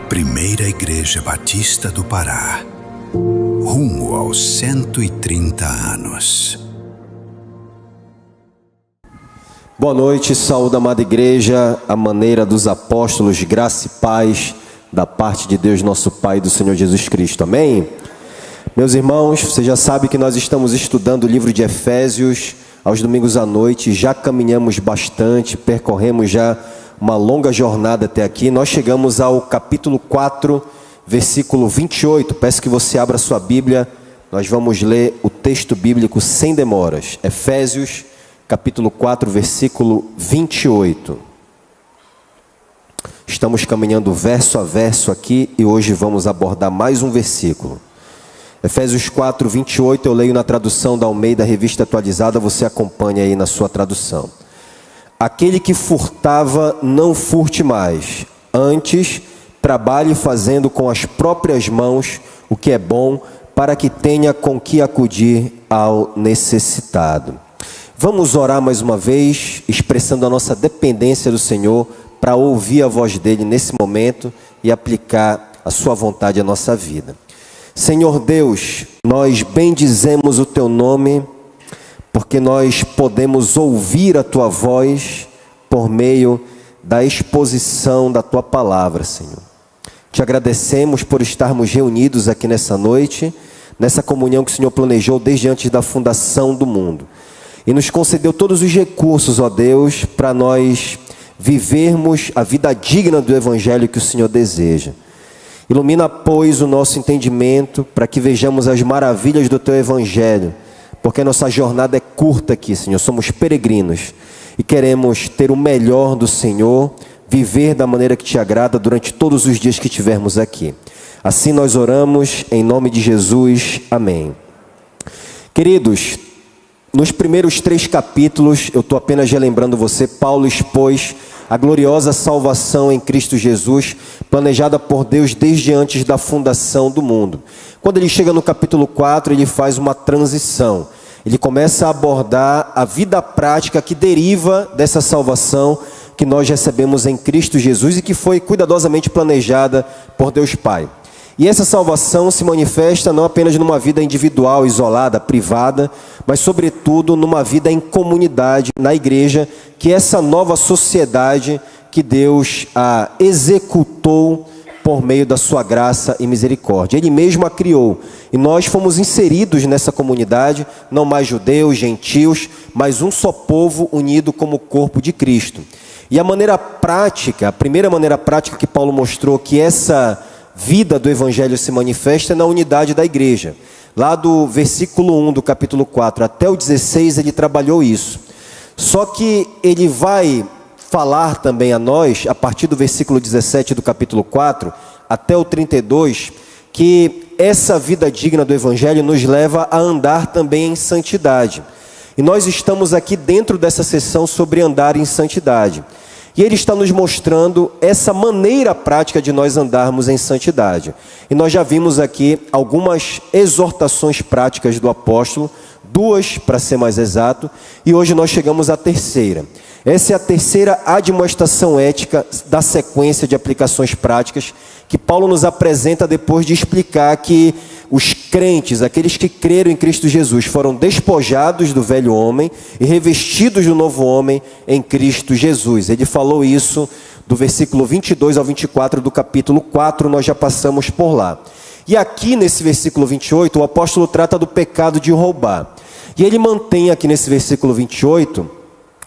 Primeira Igreja Batista do Pará, rumo aos 130 anos. Boa noite, saúde, amada igreja, a maneira dos apóstolos, graça e paz da parte de Deus, nosso Pai e do Senhor Jesus Cristo, amém? Meus irmãos, você já sabe que nós estamos estudando o livro de Efésios aos domingos à noite, já caminhamos bastante, percorremos já uma longa jornada até aqui. Nós chegamos ao capítulo 4, versículo 28, peço que você abra sua Bíblia, nós vamos ler o texto bíblico sem demoras, Efésios capítulo 4, versículo 28. Estamos caminhando verso a verso aqui e hoje vamos abordar mais um versículo. Efésios 4, 28, eu leio na tradução da Almeida, Revista Atualizada, você acompanha aí na sua tradução. Aquele que furtava, não furte mais, antes trabalhe fazendo com as próprias mãos o que é bom, para que tenha com que acudir ao necessitado. Vamos orar mais uma vez, expressando a nossa dependência do Senhor, para ouvir a voz dEle nesse momento e aplicar a sua vontade à nossa vida. Senhor Deus, nós bendizemos o Teu nome, porque nós podemos ouvir a Tua voz por meio da exposição da Tua palavra, Senhor. Te agradecemos por estarmos reunidos aqui nessa noite, nessa comunhão que o Senhor planejou desde antes da fundação do mundo. E nos concedeu todos os recursos, ó Deus, para nós vivermos a vida digna do Evangelho que o Senhor deseja. Ilumina, pois, o nosso entendimento para que vejamos as maravilhas do Teu Evangelho, porque nossa jornada é curta aqui, Senhor, somos peregrinos e queremos ter o melhor do Senhor, viver da maneira que Te agrada durante todos os dias que estivermos aqui. Assim nós oramos, em nome de Jesus, amém. Queridos, nos primeiros 3 capítulos, eu estou apenas relembrando você, Paulo expôs a gloriosa salvação em Cristo Jesus, planejada por Deus desde antes da fundação do mundo. Quando ele chega no capítulo 4, ele faz uma transição. Ele começa a abordar a vida prática que deriva dessa salvação que nós recebemos em Cristo Jesus e que foi cuidadosamente planejada por Deus Pai. E essa salvação se manifesta não apenas numa vida individual, isolada, privada, mas sobretudo numa vida em comunidade, na igreja, que é essa nova sociedade que Deus executou por meio da sua graça e misericórdia. Ele mesmo a criou. E nós fomos inseridos nessa comunidade, não mais judeus, gentios, mas um só povo unido como corpo de Cristo. E a maneira prática, a primeira maneira prática que Paulo mostrou que essa vida do Evangelho se manifesta na unidade da igreja. Lá do versículo 1 do capítulo 4 até o 16 ele trabalhou isso. Só que ele vai falar também a nós, a partir do versículo 17 do capítulo 4 até o 32, que essa vida digna do Evangelho nos leva a andar também em santidade. E nós estamos aqui dentro dessa sessão sobre andar em santidade. E ele está nos mostrando essa maneira prática de nós andarmos em santidade. E nós já vimos aqui algumas exortações práticas do apóstolo, 2 para ser mais exato, e hoje nós chegamos à terceira. Essa é a terceira admoestação ética da sequência de aplicações práticas que Paulo nos apresenta depois de explicar que os crentes, aqueles que creram em Cristo Jesus, foram despojados do velho homem e revestidos do novo homem em Cristo Jesus. Ele falou isso do versículo 22 ao 24 do capítulo 4, nós já passamos por lá. E aqui nesse versículo 28, o apóstolo trata do pecado de roubar. E ele mantém aqui nesse versículo 28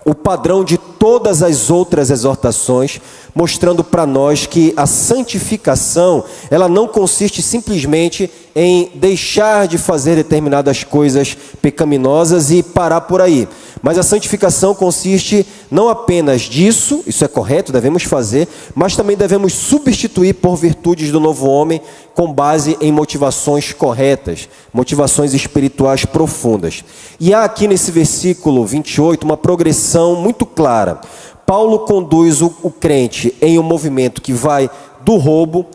o padrão de todas as outras exortações, mostrando para nós que a santificação, ela não consiste simplesmente em deixar de fazer determinadas coisas pecaminosas e parar por aí. Mas a santificação consiste não apenas disso, isso é correto, devemos fazer, mas também devemos substituir por virtudes do novo homem com base em motivações corretas, motivações espirituais profundas. E há aqui nesse versículo 28 uma progressão muito clara. Paulo conduz o crente em um movimento que vai do roubo,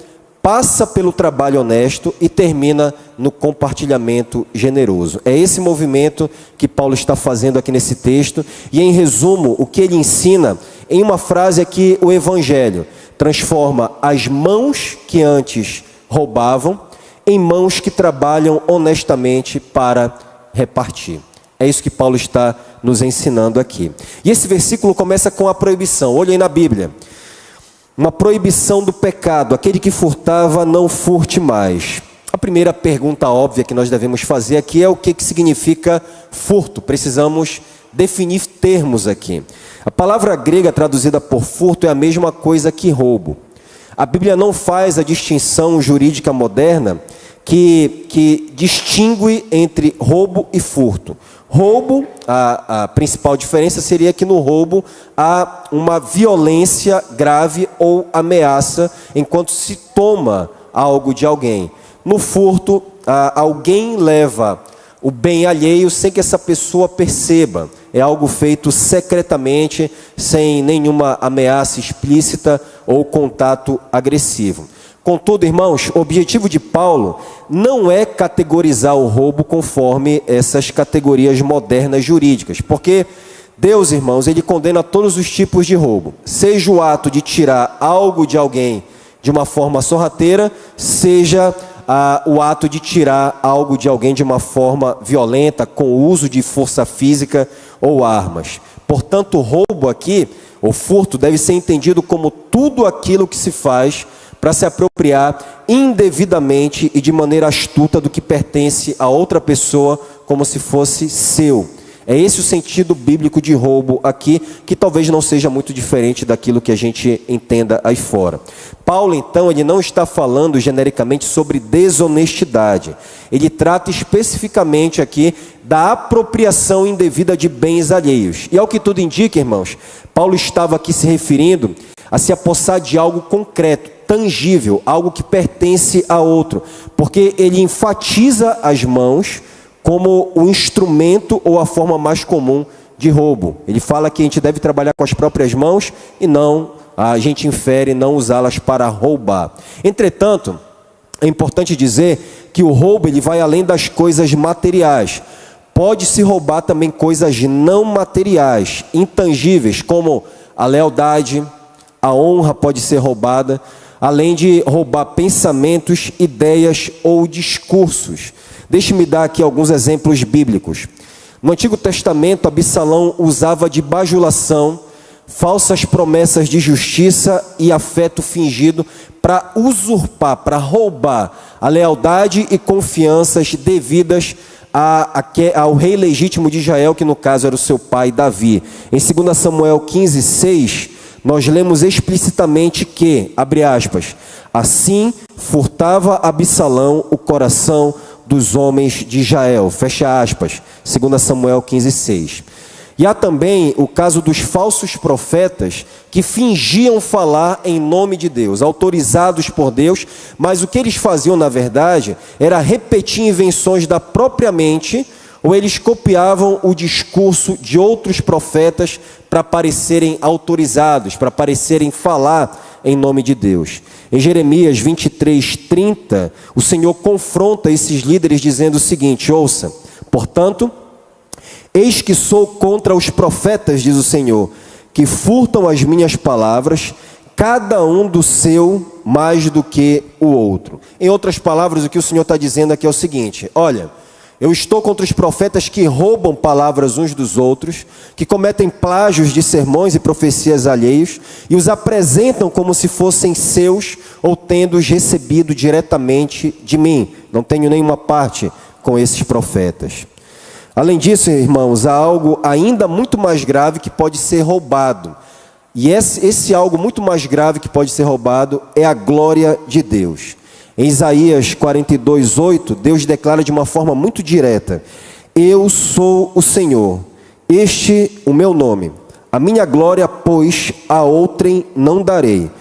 passa pelo trabalho honesto e termina no compartilhamento generoso. É esse movimento que Paulo está fazendo aqui nesse texto. E em resumo, o que ele ensina, em uma frase aqui, o Evangelho. transforma as mãos que antes roubavam em mãos que trabalham honestamente para repartir. É isso que Paulo está nos ensinando aqui. E esse versículo começa com a proibição. Olha aí na Bíblia. Uma proibição do pecado. Aquele que furtava, não furte mais. A primeira pergunta óbvia que nós devemos fazer aqui é o que significa furto. Precisamos definir termos aqui. A palavra grega traduzida por furto é a mesma coisa que roubo. A Bíblia não faz a distinção jurídica moderna que distingue entre roubo e furto. Roubo, a principal diferença seria que no roubo há uma violência grave ou ameaça enquanto se toma algo de alguém. No furto, alguém leva o bem alheio sem que essa pessoa perceba. É algo feito secretamente, sem nenhuma ameaça explícita ou contato agressivo. Contudo, irmãos, o objetivo de Paulo não é categorizar o roubo conforme essas categorias modernas jurídicas, porque Deus, irmãos, ele condena todos os tipos de roubo, seja o ato de tirar algo de alguém de uma forma sorrateira, seja o ato de tirar algo de alguém de uma forma violenta, com o uso de força física ou armas. Portanto, o roubo aqui, o furto, deve ser entendido como tudo aquilo que se faz para se apropriar indevidamente e de maneira astuta do que pertence a outra pessoa, como se fosse seu. É esse o sentido bíblico de roubo aqui, que talvez não seja muito diferente daquilo que a gente entenda aí fora. Paulo, então, ele não está falando genericamente sobre desonestidade. Ele trata especificamente aqui da apropriação indevida de bens alheios. E ao que tudo indica, irmãos, Paulo estava aqui se referindo a se apossar de algo concreto, tangível, algo que pertence a outro, porque ele enfatiza as mãos como o instrumento ou a forma mais comum de roubo. Ele fala que a gente deve trabalhar com as próprias mãos e não, a gente infere não usá-las para roubar. Entretanto, é importante dizer que o roubo ele vai além das coisas materiais. Pode-se roubar também coisas não materiais, intangíveis, como a lealdade, a honra pode ser roubada, além de roubar pensamentos, ideias ou discursos. Deixe-me dar aqui alguns exemplos bíblicos. No Antigo Testamento, Absalão usava de bajulação, falsas promessas de justiça e afeto fingido para usurpar, para roubar a lealdade e confianças devidas ao rei legítimo de Israel, que no caso era o seu pai Davi. Em 2 Samuel 15:6, nós lemos explicitamente que, abre aspas, assim furtava Absalão o coração dos homens de Israel, fecha aspas, 2 Samuel 15:6. E há também o caso dos falsos profetas que fingiam falar em nome de Deus, autorizados por Deus, mas o que eles faziam na verdade era repetir invenções da própria mente, ou eles copiavam o discurso de outros profetas para parecerem autorizados, para parecerem falar em nome de Deus. Em Jeremias 23:30, o Senhor confronta esses líderes dizendo o seguinte, ouça, portanto, eis que sou contra os profetas, diz o Senhor, que furtam as minhas palavras, cada um do seu mais do que o outro. Em outras palavras, o que o Senhor está dizendo aqui é o seguinte, olha, eu estou contra os profetas que roubam palavras uns dos outros, que cometem plágios de sermões e profecias alheios e os apresentam como se fossem seus ou tendo-os recebido diretamente de mim. Não tenho nenhuma parte com esses profetas. Além disso, irmãos, há algo ainda muito mais grave que pode ser roubado. E esse algo muito mais grave que pode ser roubado é a glória de Deus. Em Isaías 42:8, Deus declara de uma forma muito direta, eu sou o Senhor, este o meu nome, a minha glória, pois, a outrem não darei,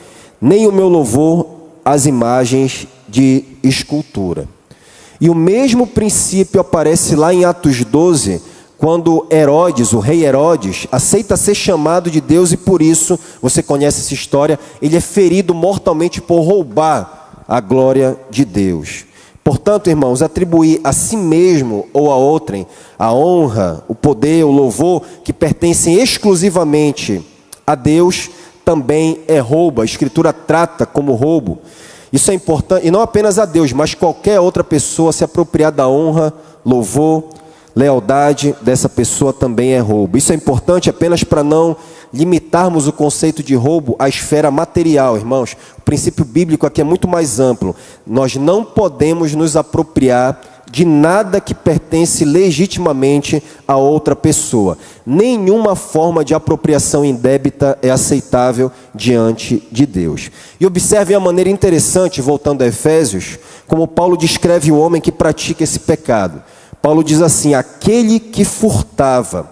nem o meu louvor às imagens de escultura. E o mesmo princípio aparece lá em Atos 12, quando Herodes, o rei Herodes, aceita ser chamado de Deus e por isso, você conhece essa história, ele é ferido mortalmente por roubar a glória de Deus. Portanto, irmãos, atribuir a si mesmo ou a outrem a honra, o poder, o louvor que pertencem exclusivamente a Deus também é roubo. A Escritura trata como roubo. Isso é importante, e não apenas a Deus, mas qualquer outra pessoa se apropriar da honra, louvor, lealdade dessa pessoa também é roubo. Isso é importante apenas para não limitarmos o conceito de roubo à esfera material, irmãos. O princípio bíblico aqui é muito mais amplo. Nós não podemos nos apropriar de nada que pertence legitimamente a outra pessoa. Nenhuma forma de apropriação indébita é aceitável diante de Deus. E observem a maneira interessante, voltando a Efésios, como Paulo descreve o homem que pratica esse pecado. Paulo diz assim: aquele que furtava.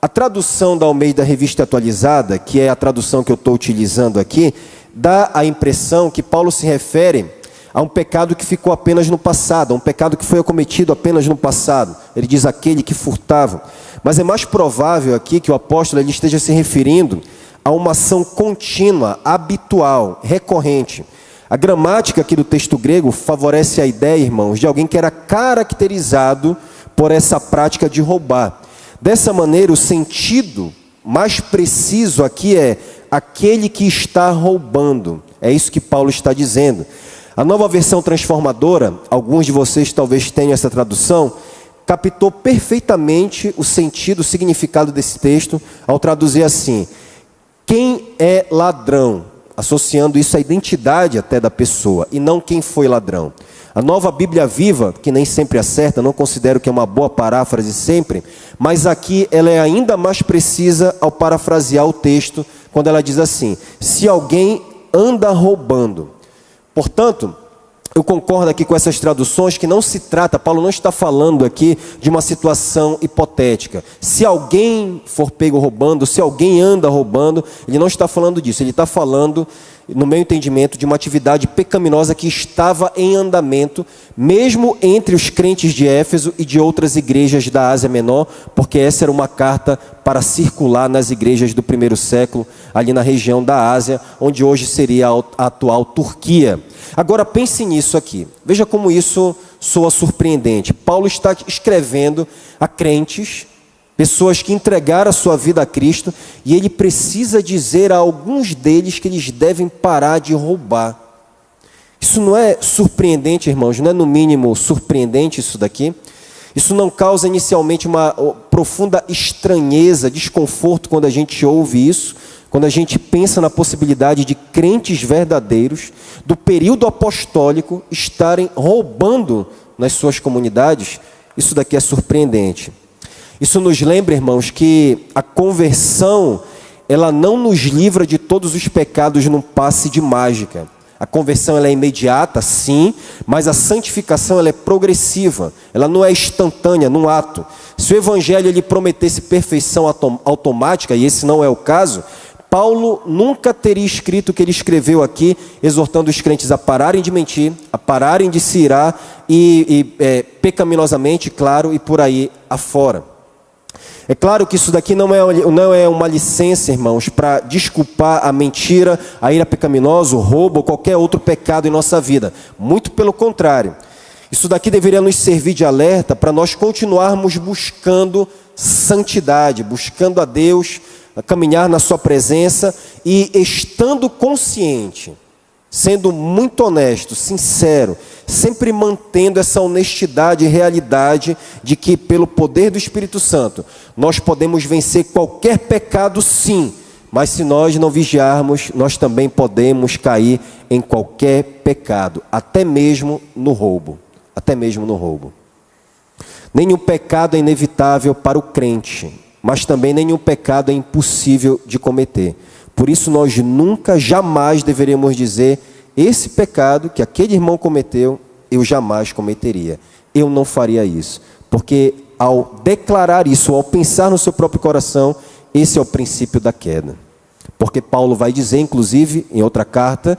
A tradução da Almeida Revista Atualizada, que é a tradução que eu estou utilizando aqui, dá a impressão que Paulo se refere a um pecado que ficou apenas no passado, a um pecado que foi cometido apenas no passado. Ele diz aquele que furtava. Mas é mais provável aqui que o apóstolo ele esteja se referindo a uma ação contínua, habitual, recorrente. A gramática aqui do texto grego favorece a ideia, irmãos, de alguém que era caracterizado por essa prática de roubar. Dessa maneira, o sentido mais preciso aqui é aquele que está roubando. É isso que Paulo está dizendo. A Nova Versão Transformadora, alguns de vocês talvez tenham essa tradução, captou perfeitamente o sentido, o significado desse texto, ao traduzir assim: quem é ladrão, associando isso à identidade até da pessoa, e não quem foi ladrão. A Nova Bíblia Viva, que nem sempre acerta, não considero que é uma boa paráfrase sempre, mas aqui ela é ainda mais precisa ao parafrasear o texto, quando ela diz assim: se alguém anda roubando. Portanto, eu concordo aqui com essas traduções que não se trata, Paulo não está falando aqui de uma situação hipotética. Se alguém for pego roubando, se alguém anda roubando, ele não está falando disso, ele está falando, no meu entendimento, de uma atividade pecaminosa que estava em andamento, mesmo entre os crentes de Éfeso e de outras igrejas da Ásia Menor, porque essa era uma carta para circular nas igrejas do primeiro século, ali na região da Ásia, onde hoje seria a atual Turquia. Agora pense nisso aqui, veja como isso soa surpreendente. Paulo está escrevendo a crentes, pessoas que entregaram a sua vida a Cristo, e ele precisa dizer a alguns deles que eles devem parar de roubar. Isso não é surpreendente, irmãos? Não é no mínimo surpreendente isso daqui? Isso não causa inicialmente uma profunda estranheza, desconforto quando a gente ouve isso? Quando a gente pensa na possibilidade de crentes verdadeiros do período apostólico estarem roubando nas suas comunidades? Isso daqui é surpreendente. Isso nos lembra, irmãos, que a conversão, ela não nos livra de todos os pecados num passe de mágica. A conversão ela é imediata, sim, mas a santificação ela é progressiva. Ela não é instantânea, num ato. Se o Evangelho ele prometesse perfeição automática, e esse não é o caso, Paulo nunca teria escrito o que ele escreveu aqui, exortando os crentes a pararem de mentir, a pararem de se irar pecaminosamente, claro, e por aí afora. É claro que isso daqui não é uma licença, irmãos, para desculpar a mentira, a ira pecaminosa, o roubo ou qualquer outro pecado em nossa vida. Muito pelo contrário. Isso daqui deveria nos servir de alerta para nós continuarmos buscando santidade, buscando a Deus, a caminhar na sua presença e estando consciente, sendo muito honesto, sincero, sempre mantendo essa honestidade e realidade de que pelo poder do Espírito Santo nós podemos vencer qualquer pecado, sim, mas se nós não vigiarmos, nós também podemos cair em qualquer pecado, até mesmo no roubo, Nenhum pecado é inevitável para o crente, mas também nenhum pecado é impossível de cometer. Por isso nós nunca, jamais deveríamos dizer: esse pecado que aquele irmão cometeu, eu jamais cometeria. Eu não faria isso. Porque ao declarar isso, ao pensar no seu próprio coração, esse é o princípio da queda. Porque Paulo vai dizer, inclusive, em outra carta,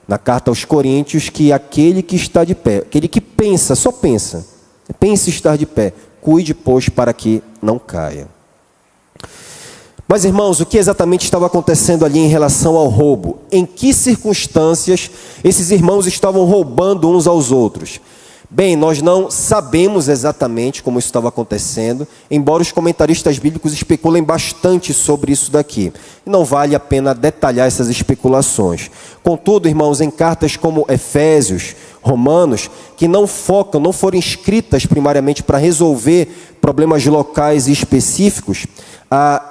na carta aos Coríntios, que aquele que está de pé, aquele que pensa, só pensa, pense estar de pé, cuide, pois, para que não caia. Mas, irmãos, o que exatamente estava acontecendo ali em relação ao roubo? Em que circunstâncias esses irmãos estavam roubando uns aos outros? Bem, nós não sabemos exatamente como isso estava acontecendo, embora os comentaristas bíblicos especulem bastante sobre isso daqui. E não vale a pena detalhar essas especulações. Contudo, irmãos, em cartas como Efésios, Romanos, que não foram escritas primariamente para resolver problemas locais e específicos,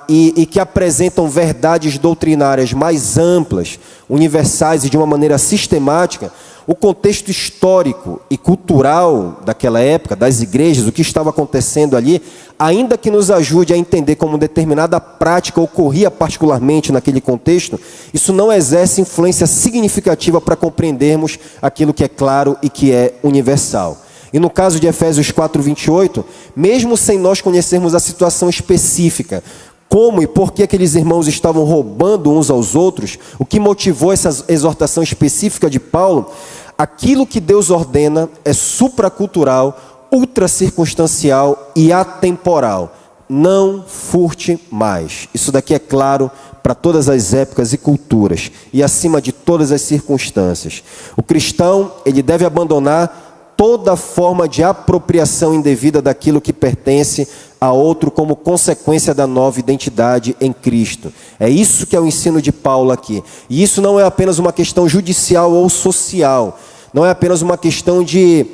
e que apresentam verdades doutrinárias mais amplas, universais e de uma maneira sistemática, o contexto histórico e cultural daquela época, das igrejas, o que estava acontecendo ali, ainda que nos ajude a entender como determinada prática ocorria particularmente naquele contexto, isso não exerce influência significativa para compreendermos aquilo que é claro e que é universal. E no caso de Efésios 4:28, mesmo sem nós conhecermos a situação específica, como e por que aqueles irmãos estavam roubando uns aos outros, o que motivou essa exortação específica de Paulo, aquilo que Deus ordena é supracultural, ultracircunstancial e atemporal. Não furte mais. Isso daqui é claro para todas as épocas e culturas e acima de todas as circunstâncias. O cristão, ele deve abandonar toda forma de apropriação indevida daquilo que pertence a outro como consequência da nova identidade em Cristo. É isso que é o ensino de Paulo aqui. E isso não é apenas uma questão judicial ou social. Não é apenas uma questão de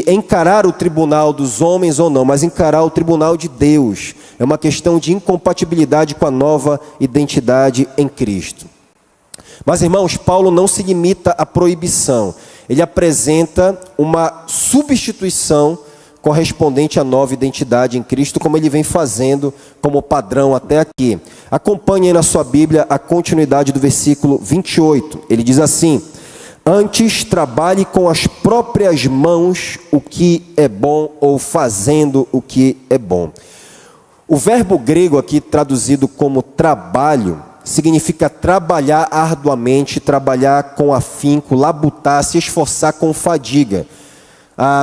encarar o tribunal dos homens ou não, mas encarar o tribunal de Deus. É uma questão de incompatibilidade com a nova identidade em Cristo. Mas, irmãos, Paulo não se limita à proibição. Ele apresenta uma substituição correspondente à nova identidade em Cristo, como ele vem fazendo como padrão até aqui. Acompanhe aí na sua Bíblia a continuidade do versículo 28. Ele diz assim: antes trabalhe com as próprias mãos o que é bom, ou fazendo o que é bom. O verbo grego aqui traduzido como trabalho significa trabalhar arduamente, trabalhar com afinco, labutar, se esforçar com fadiga.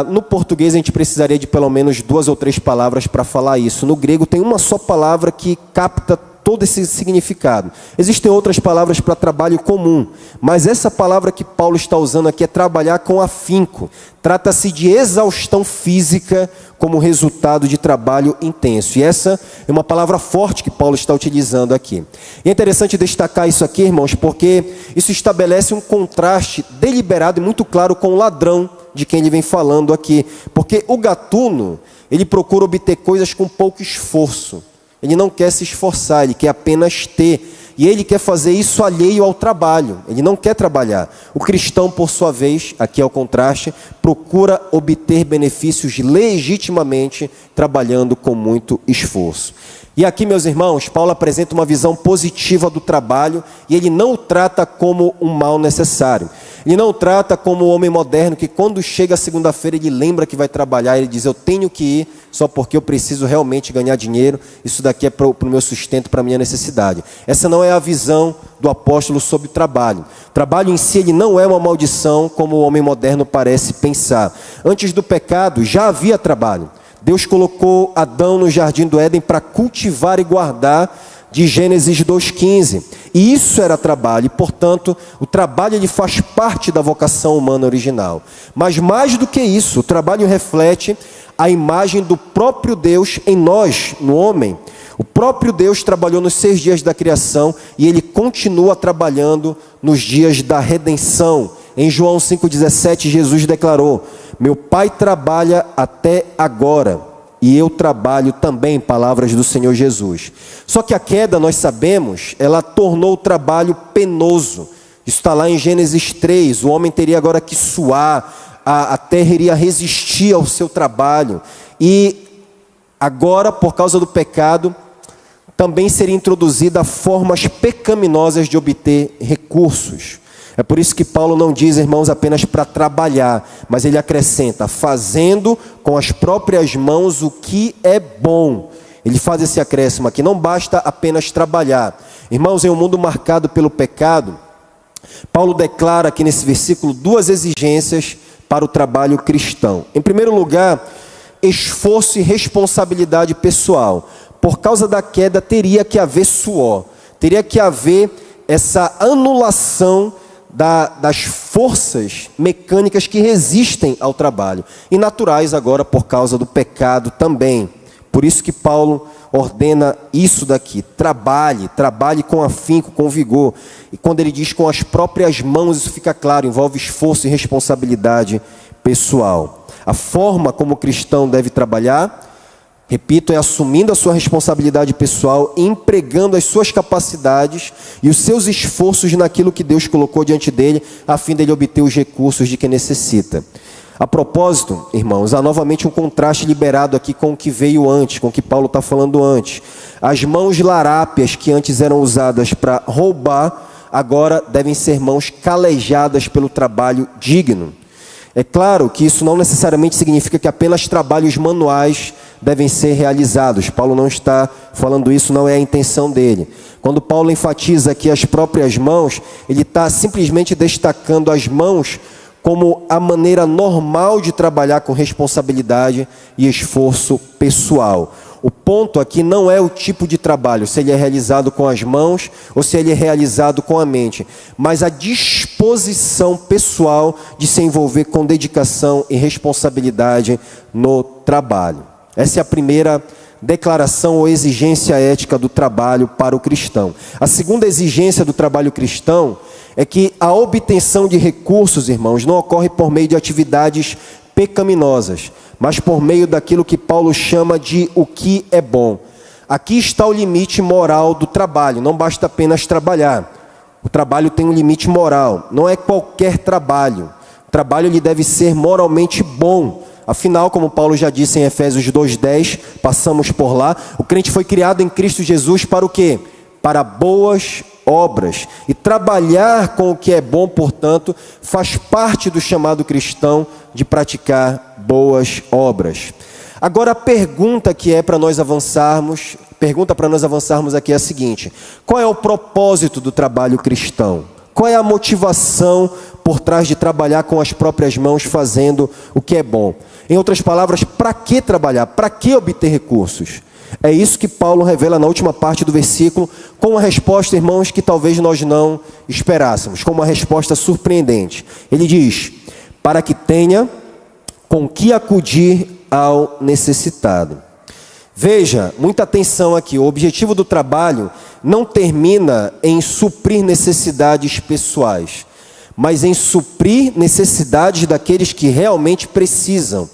No português a gente precisaria de pelo menos 2 ou 3 palavras para falar isso. No grego tem uma só palavra que capta todo esse significado. Existem outras palavras para trabalho comum, mas essa palavra que Paulo está usando aqui é trabalhar com afinco. Trata-se de exaustão física como resultado de trabalho intenso. E essa é uma palavra forte que Paulo está utilizando aqui. E é interessante destacar isso aqui, irmãos, porque isso estabelece um contraste deliberado e muito claro com o ladrão de quem ele vem falando aqui. Porque o gatuno, ele procura obter coisas com pouco esforço. Ele não quer se esforçar, ele quer apenas ter. E ele quer fazer isso alheio ao trabalho. Ele não quer trabalhar. O cristão, por sua vez, aqui é o contraste, procura obter benefícios legitimamente, trabalhando com muito esforço. E aqui, meus irmãos, Paulo apresenta uma visão positiva do trabalho e ele não o trata como um mal necessário. Ele não o trata como o homem moderno que quando chega a segunda-feira ele lembra que vai trabalhar, ele diz: eu tenho que ir só porque eu preciso realmente ganhar dinheiro, isso daqui é para o meu sustento, para a minha necessidade. Essa não é a visão do apóstolo sobre o trabalho. O trabalho em si ele não é uma maldição como o homem moderno parece pensar. Antes do pecado já havia trabalho. Deus colocou Adão no jardim do Éden para cultivar e guardar, de Gênesis 2,15. E isso era trabalho, e portanto, o trabalho ele faz parte da vocação humana original. Mas mais do que isso, o trabalho reflete a imagem do próprio Deus em nós, no homem. O próprio Deus trabalhou nos 6 dias da criação e ele continua trabalhando nos dias da redenção. Em João 5,17, Jesus declarou: meu Pai trabalha até agora e eu trabalho também, palavras do Senhor Jesus. Só que a queda, nós sabemos, ela tornou o trabalho penoso. Isso está lá em Gênesis 3, o homem teria agora que suar, a terra iria resistir ao seu trabalho. E agora, por causa do pecado, também seria introduzida formas pecaminosas de obter recursos. É por isso que Paulo não diz, irmãos, apenas para trabalhar, mas ele acrescenta: fazendo com as próprias mãos o que é bom. Ele faz esse acréscimo aqui, não basta apenas trabalhar. Irmãos, em um mundo marcado pelo pecado, Paulo declara aqui nesse versículo 2 exigências para o trabalho cristão. Em primeiro lugar, esforço e responsabilidade pessoal. Por causa da queda, teria que haver suor, teria que haver essa anulação das forças mecânicas que resistem ao trabalho, e naturais agora por causa do pecado também. Por isso que Paulo ordena isso daqui: trabalhe com afinco, com vigor. E quando ele diz com as próprias mãos, isso fica claro, envolve esforço e responsabilidade pessoal. A forma como o cristão deve trabalhar, repito, é assumindo a sua responsabilidade pessoal, empregando as suas capacidades e os seus esforços naquilo que Deus colocou diante dele, a fim dele obter os recursos de que necessita. A propósito, irmãos, há novamente um contraste liberado aqui com o que veio antes, com o que Paulo está falando antes. As mãos larápias que antes eram usadas para roubar, agora devem ser mãos calejadas pelo trabalho digno. É claro que isso não necessariamente significa que apenas trabalhos manuais devem ser realizados. Paulo não está falando isso, não é a intenção dele. Quando Paulo enfatiza aqui as próprias mãos, ele está simplesmente destacando as mãos como a maneira normal de trabalhar com responsabilidade e esforço pessoal. O ponto aqui não é o tipo de trabalho, se ele é realizado com as mãos ou se ele é realizado com a mente, mas a disposição pessoal de se envolver com dedicação e responsabilidade no trabalho. Essa é a primeira declaração ou exigência ética do trabalho para o cristão. A segunda exigência do trabalho cristão é que a obtenção de recursos, irmãos, não ocorre por meio de atividades pecaminosas, mas por meio daquilo que Paulo chama de o que é bom. Aqui está o limite moral do trabalho, não basta apenas trabalhar. O trabalho tem um limite moral, não é qualquer trabalho. O trabalho ele deve ser moralmente bom. Afinal, como Paulo já disse em Efésios 2:10, passamos por lá, o crente foi criado em Cristo Jesus para o quê? Para boas obras. E trabalhar com o que é bom, portanto, faz parte do chamado cristão de praticar boas obras. Agora a pergunta que é para nós avançarmos, aqui é a seguinte: qual é o propósito do trabalho cristão? Qual é a motivação por trás de trabalhar com as próprias mãos, fazendo o que é bom? Em outras palavras, para que trabalhar? Para que obter recursos? É isso que Paulo revela na última parte do versículo, com uma resposta, irmãos, que talvez nós não esperássemos, com uma resposta surpreendente. Ele diz: para que tenha com que acudir ao necessitado. Veja, muita atenção aqui, o objetivo do trabalho não termina em suprir necessidades pessoais, mas em suprir necessidades daqueles que realmente precisam.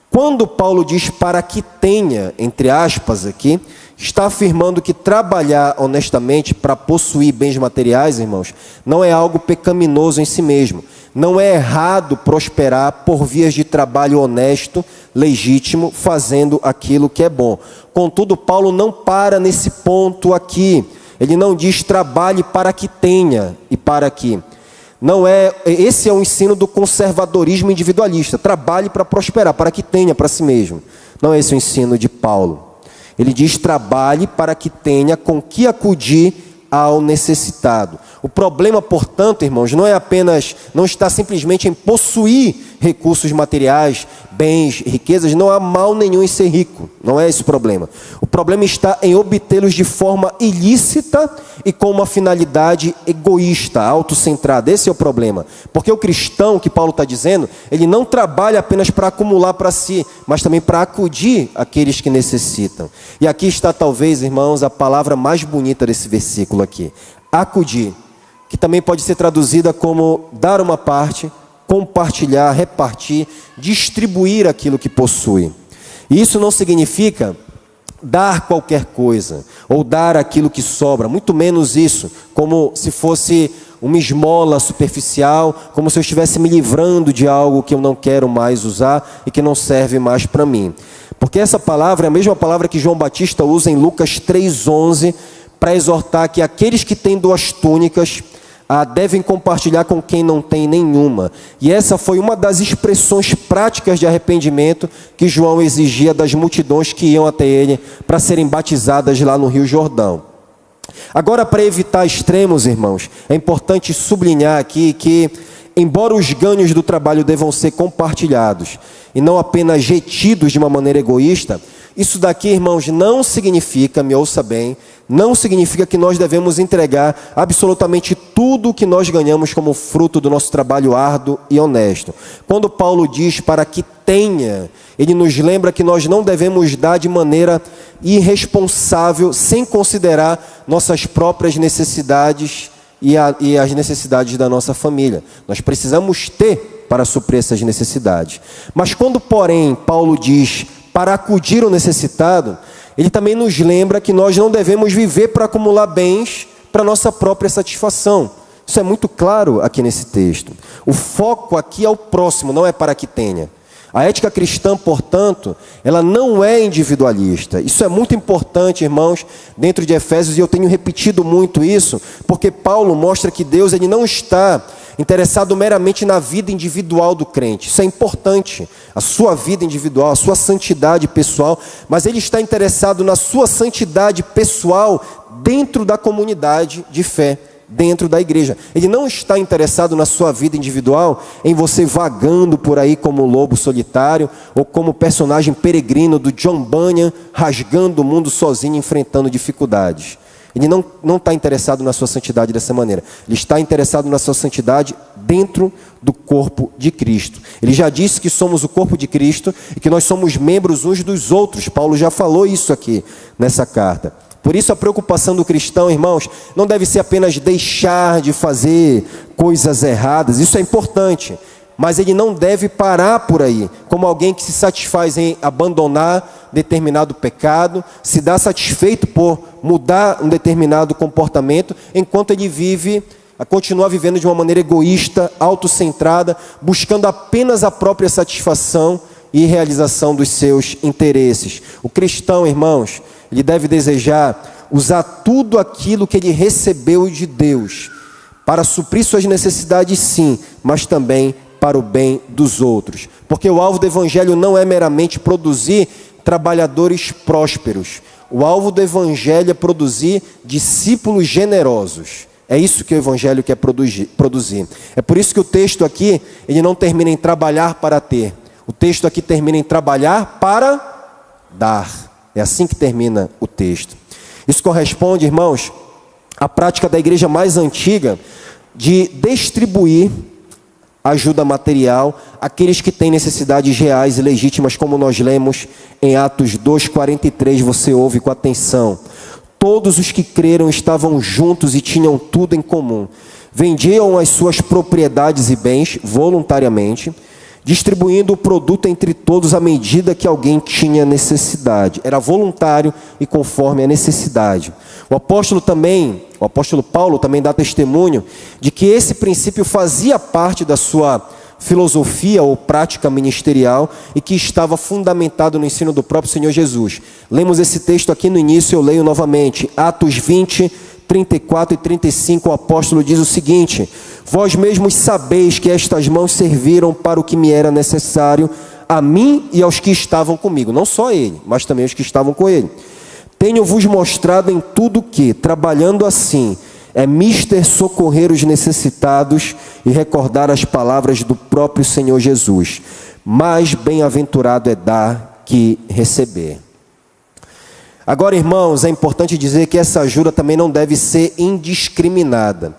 Quando Paulo diz para que tenha, entre aspas aqui, está afirmando que trabalhar honestamente para possuir bens materiais, irmãos, não é algo pecaminoso em si mesmo. Não é errado prosperar por vias de trabalho honesto, legítimo, fazendo aquilo que é bom. Contudo, Paulo não para nesse ponto aqui. Ele não diz trabalhe para que tenha e para que. Não é, esse é o ensino do conservadorismo individualista. Trabalhe para prosperar, para que tenha para si mesmo. Não é esse o ensino de Paulo. Ele diz trabalhe para que tenha com que acudir ao necessitado. O problema, portanto, irmãos, não está simplesmente em possuir recursos materiais, bens, riquezas. Não há mal nenhum em ser rico, não é esse o problema. O problema está em obtê-los de forma ilícita e com uma finalidade egoísta, autocentrada. Esse é o problema. Porque o cristão, que Paulo está dizendo, ele não trabalha apenas para acumular para si, mas também para acudir aqueles que necessitam. E aqui está talvez, irmãos, a palavra mais bonita desse versículo aqui: acudir, que também pode ser traduzida como dar uma parte, compartilhar, repartir, distribuir aquilo que possui. E isso não significa dar qualquer coisa, ou dar aquilo que sobra, muito menos isso, como se fosse uma esmola superficial, como se eu estivesse me livrando de algo que eu não quero mais usar e que não serve mais para mim. Porque essa palavra é a mesma palavra que João Batista usa em Lucas 3:11, para exortar que aqueles que têm 2 túnicas devem compartilhar com quem não tem nenhuma. E essa foi uma das expressões práticas de arrependimento que João exigia das multidões que iam até ele para serem batizadas lá no Rio Jordão. Agora, para evitar extremos, irmãos, é importante sublinhar aqui que, embora os ganhos do trabalho devam ser compartilhados e não apenas retidos de uma maneira egoísta, Isso daqui, irmãos, não significa, me ouça bem, não significa que nós devemos entregar absolutamente tudo o que nós ganhamos como fruto do nosso trabalho árduo e honesto. Quando Paulo diz para que tenha, ele nos lembra que nós não devemos dar de maneira irresponsável, sem considerar nossas próprias necessidades e as necessidades da nossa família. Nós precisamos ter para suprir essas necessidades. Mas quando, porém, Paulo diz para acudir o necessitado, ele também nos lembra que nós não devemos viver para acumular bens para nossa própria satisfação. Isso é muito claro aqui nesse texto. O foco aqui é o próximo, não é para que tenha. A ética cristã, portanto, ela não é individualista. Isso é muito importante, irmãos, dentro de Efésios, e eu tenho repetido muito isso, porque Paulo mostra que Deus ele não está interessado meramente na vida individual do crente. Isso é importante, a sua vida individual, a sua santidade pessoal, mas ele está interessado na sua santidade pessoal dentro da comunidade de fé, dentro da igreja. Ele não está interessado na sua vida individual, em você vagando por aí como lobo solitário, ou como personagem peregrino do John Bunyan, rasgando o mundo sozinho, enfrentando dificuldades. Ele não está interessado na sua santidade dessa maneira. Ele está interessado na sua santidade dentro do corpo de Cristo. Ele já disse que somos o corpo de Cristo e que nós somos membros uns dos outros. Paulo já falou isso aqui nessa carta. Por isso a preocupação do cristão, irmãos, não deve ser apenas deixar de fazer coisas erradas. Isso é importante. Mas ele não deve parar por aí, como alguém que se satisfaz em abandonar determinado pecado, se dá satisfeito por mudar um determinado comportamento, enquanto ele continua vivendo de uma maneira egoísta, autocentrada, buscando apenas a própria satisfação e realização dos seus interesses. O cristão, irmãos, ele deve desejar usar tudo aquilo que ele recebeu de Deus, para suprir suas necessidades sim, mas também para o bem dos outros. Porque o alvo do evangelho não é meramente produzir trabalhadores prósperos. O alvo do evangelho é produzir discípulos generosos. É isso que o evangelho quer produzir. É por isso que o texto aqui, ele não termina em trabalhar para ter. O texto aqui termina em trabalhar para dar. É assim que termina o texto. Isso corresponde, irmãos, à prática da igreja mais antiga de distribuir ajuda material àqueles que têm necessidades reais e legítimas, como nós lemos em Atos 2:43, você ouve com atenção. Todos os que creram estavam juntos e tinham tudo em comum. Vendiam as suas propriedades e bens voluntariamente, distribuindo o produto entre todos à medida que alguém tinha necessidade. Era voluntário e conforme a necessidade. O apóstolo Paulo também dá testemunho de que esse princípio fazia parte da sua filosofia ou prática ministerial e que estava fundamentado no ensino do próprio Senhor Jesus. Lemos esse texto aqui no início, eu leio novamente. Atos 20, 34 e 35, o apóstolo diz o seguinte: vós mesmos sabeis que estas mãos serviram para o que me era necessário, a mim e aos que estavam comigo. Não só ele, mas também os que estavam com ele. Tenho-vos mostrado em tudo que, trabalhando assim, é mister socorrer os necessitados e recordar as palavras do próprio Senhor Jesus. Mais bem-aventurado é dar que receber. Agora, irmãos, é importante dizer que essa ajuda também não deve ser indiscriminada.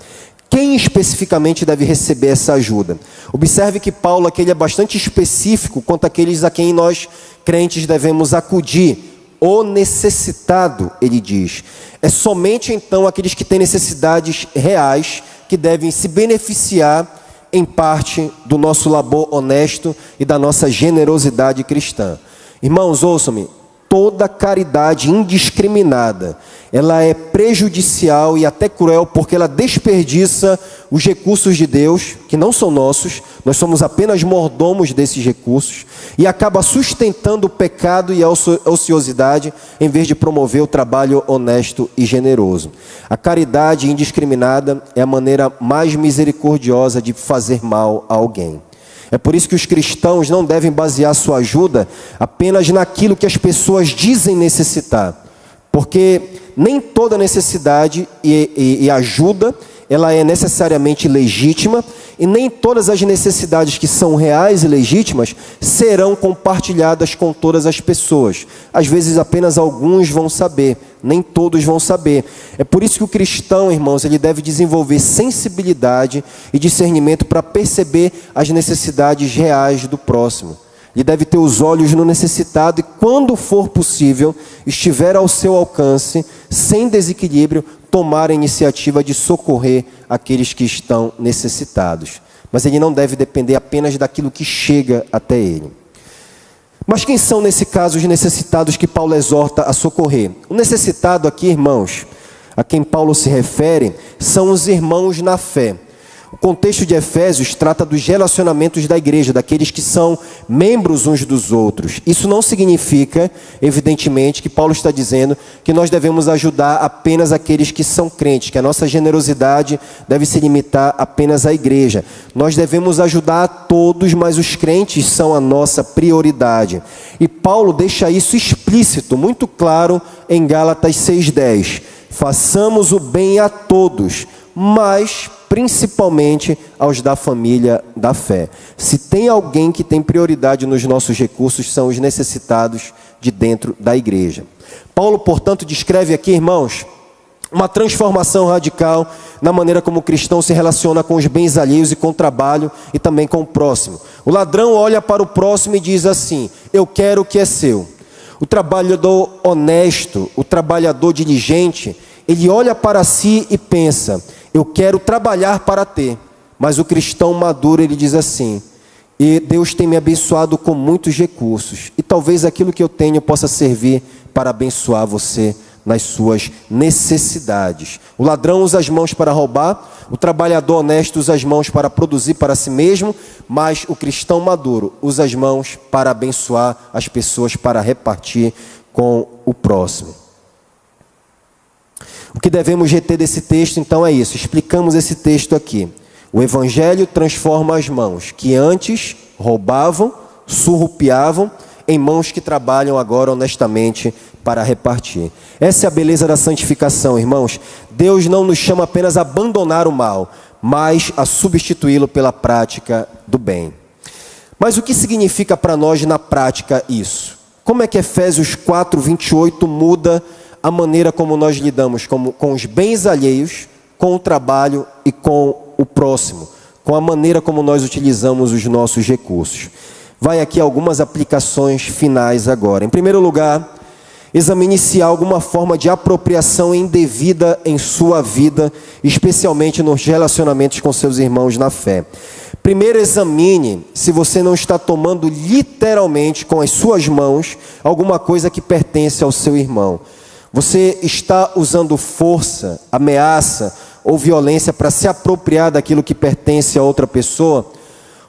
Quem especificamente deve receber essa ajuda? Observe que Paulo aqui ele é bastante específico quanto àqueles a quem nós, crentes, devemos acudir. O necessitado, ele diz. É somente então aqueles que têm necessidades reais que devem se beneficiar em parte do nosso labor honesto e da nossa generosidade cristã. Irmãos, ouçam-me. Toda caridade indiscriminada, ela é prejudicial e até cruel, porque ela desperdiça os recursos de Deus, que não são nossos, nós somos apenas mordomos desses recursos, e acaba sustentando o pecado e a ociosidade, em vez de promover o trabalho honesto e generoso. A caridade indiscriminada é a maneira mais misericordiosa de fazer mal a alguém. É por isso que os cristãos não devem basear sua ajuda apenas naquilo que as pessoas dizem necessitar. Porque nem toda necessidade e ajuda, ela é necessariamente legítima, e nem todas as necessidades que são reais e legítimas serão compartilhadas com todas as pessoas. Às vezes apenas alguns vão saber, nem todos vão saber. É por isso que o cristão, irmãos, ele deve desenvolver sensibilidade e discernimento para perceber as necessidades reais do próximo. Ele deve ter os olhos no necessitado e, quando for possível, estiver ao seu alcance, sem desequilíbrio, tomar a iniciativa de socorrer aqueles que estão necessitados. Mas ele não deve depender apenas daquilo que chega até ele. Mas quem são, nesse caso, os necessitados que Paulo exorta a socorrer? O necessitado aqui, irmãos, a quem Paulo se refere, são os irmãos na fé. O contexto de Efésios trata dos relacionamentos da igreja, daqueles que são membros uns dos outros. Isso não significa, evidentemente, que Paulo está dizendo que nós devemos ajudar apenas aqueles que são crentes, que a nossa generosidade deve se limitar apenas à igreja. Nós devemos ajudar a todos, mas os crentes são a nossa prioridade. E Paulo deixa isso explícito, muito claro, em Gálatas 6:10. Façamos o bem a todos, mas principalmente aos da família da fé. Se tem alguém que tem prioridade nos nossos recursos, são os necessitados de dentro da igreja. Paulo, portanto, descreve aqui, irmãos, uma transformação radical na maneira como o cristão se relaciona com os bens alheios e com o trabalho e também com o próximo. O ladrão olha para o próximo e diz assim: eu quero o que é seu. O trabalhador honesto, o trabalhador diligente, ele olha para si e pensa: eu quero trabalhar para ter. Mas o cristão maduro, ele diz assim: e Deus tem me abençoado com muitos recursos, e talvez aquilo que eu tenho possa servir para abençoar você nas suas necessidades. O ladrão usa as mãos para roubar, o trabalhador honesto usa as mãos para produzir para si mesmo, mas o cristão maduro usa as mãos para abençoar as pessoas, para repartir com o próximo. O que devemos reter desse texto, então, é isso. Explicamos esse texto aqui. O Evangelho transforma as mãos que antes roubavam, surrupiavam, em mãos que trabalham agora honestamente para repartir. Essa é a beleza da santificação, irmãos. Deus não nos chama apenas a abandonar o mal, mas a substituí-lo pela prática do bem. Mas o que significa para nós na prática isso? Como é que Efésios 4:28 muda a maneira como nós lidamos com os bens alheios, com o trabalho e com o próximo, com a maneira como nós utilizamos os nossos recursos? Vai aqui algumas aplicações finais agora. Em primeiro lugar, examine se há alguma forma de apropriação indevida em sua vida, especialmente nos relacionamentos com seus irmãos na fé. Primeiro, examine se você não está tomando literalmente com as suas mãos alguma coisa que pertence ao seu irmão. Você está usando força, ameaça ou violência para se apropriar daquilo que pertence a outra pessoa?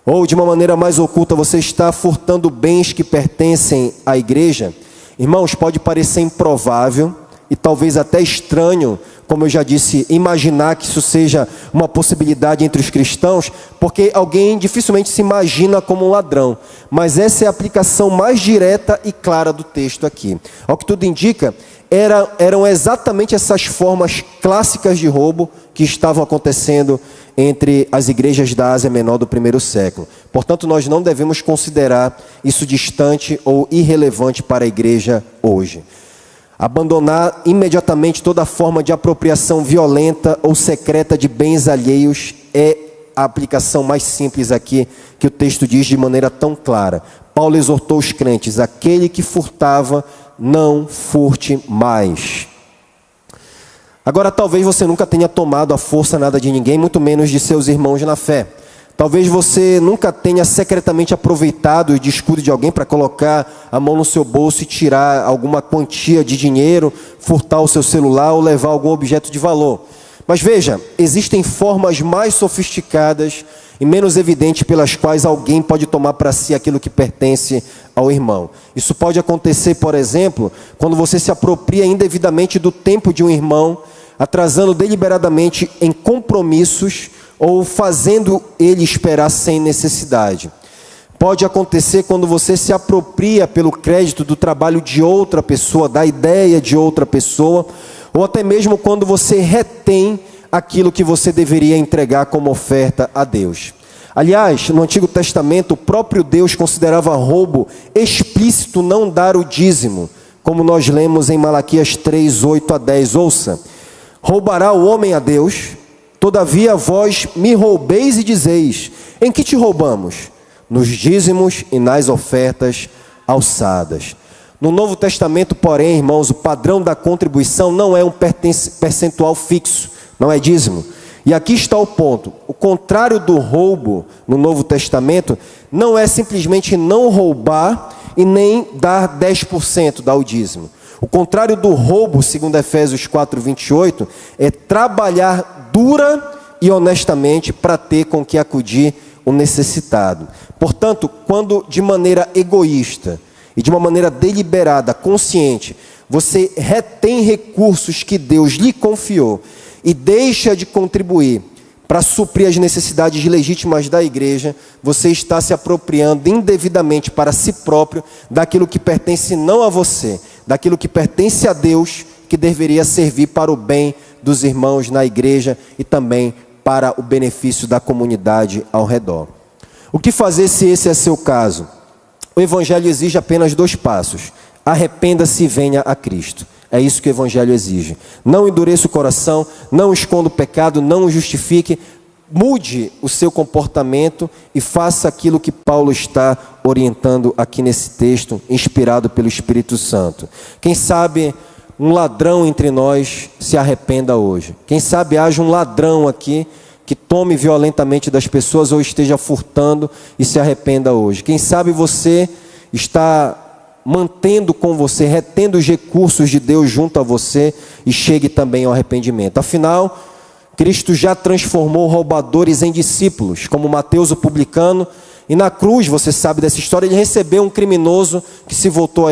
Ou, de uma maneira mais oculta, você está furtando bens que pertencem à igreja? Irmãos, pode parecer improvável e talvez até estranho, como eu já disse, imaginar que isso seja uma possibilidade entre os cristãos, porque alguém dificilmente se imagina como um ladrão. Mas essa é a aplicação mais direta e clara do texto aqui. Ao que tudo indica, eram exatamente essas formas clássicas de roubo que estavam acontecendo entre as igrejas da Ásia Menor do primeiro século. Portanto, nós não devemos considerar isso distante ou irrelevante para a igreja hoje. Abandonar imediatamente toda forma de apropriação violenta ou secreta de bens alheios é a aplicação mais simples aqui que o texto diz de maneira tão clara. Paulo exortou os crentes: aquele que furtava, não furte mais. Agora, talvez você nunca tenha tomado à força nada de ninguém, muito menos de seus irmãos na fé. Talvez você nunca tenha secretamente aproveitado o descuido de alguém para colocar a mão no seu bolso e tirar alguma quantia de dinheiro, furtar o seu celular ou levar algum objeto de valor. Mas veja, existem formas mais sofisticadas e menos evidentes pelas quais alguém pode tomar para si aquilo que pertence ao irmão. Isso pode acontecer, por exemplo, quando você se apropria indevidamente do tempo de um irmão, atrasando deliberadamente em compromissos ou fazendo ele esperar sem necessidade. Pode acontecer quando você se apropria pelo crédito do trabalho de outra pessoa, da ideia de outra pessoa, ou até mesmo quando você retém aquilo que você deveria entregar como oferta a Deus. Aliás, no Antigo Testamento, o próprio Deus considerava roubo explícito não dar o dízimo, como nós lemos em Malaquias 3, 8 a 10. Ouça: roubará o homem a Deus? Todavia vós me roubeis e dizeis: em que te roubamos? Nos dízimos e nas ofertas alçadas. No Novo Testamento, porém, irmãos, o padrão da contribuição não é um percentual fixo, não é dízimo. E aqui está o ponto: o contrário do roubo no Novo Testamento não é simplesmente não roubar e nem dar 10%, dar o dízimo. O contrário do roubo, segundo Efésios 4, 28, é trabalhar dura e honestamente para ter com que acudir o necessitado. Portanto, quando de maneira egoísta e de uma maneira deliberada, consciente, você retém recursos que Deus lhe confiou e deixa de contribuir para suprir as necessidades legítimas da igreja, você está se apropriando indevidamente para si próprio daquilo que pertence não a você, daquilo que pertence a Deus, que deveria servir para o bem dos irmãos na igreja e também para o benefício da comunidade ao redor. O que fazer se esse é seu caso? O Evangelho exige apenas 2 passos: arrependa-se e venha a Cristo. É isso que o Evangelho exige. Não endureça o coração, não esconda o pecado, não o justifique. Mude o seu comportamento e faça aquilo que Paulo está orientando aqui nesse texto, inspirado pelo Espírito Santo. Quem sabe um ladrão entre nós se arrependa hoje. Quem sabe haja um ladrão aqui que tome violentamente das pessoas ou esteja furtando e se arrependa hoje. Quem sabe você está mantendo com você, retendo os recursos de Deus junto a você e chegue também ao arrependimento. Afinal, Cristo já transformou roubadores em discípulos, como Mateus o publicano, e na cruz, você sabe dessa história, ele recebeu um criminoso que se voltou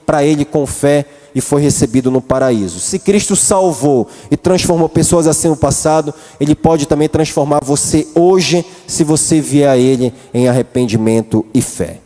para ele com fé e foi recebido no paraíso. Se Cristo salvou e transformou pessoas assim no passado, Ele pode também transformar você hoje, se você vier a Ele em arrependimento e fé.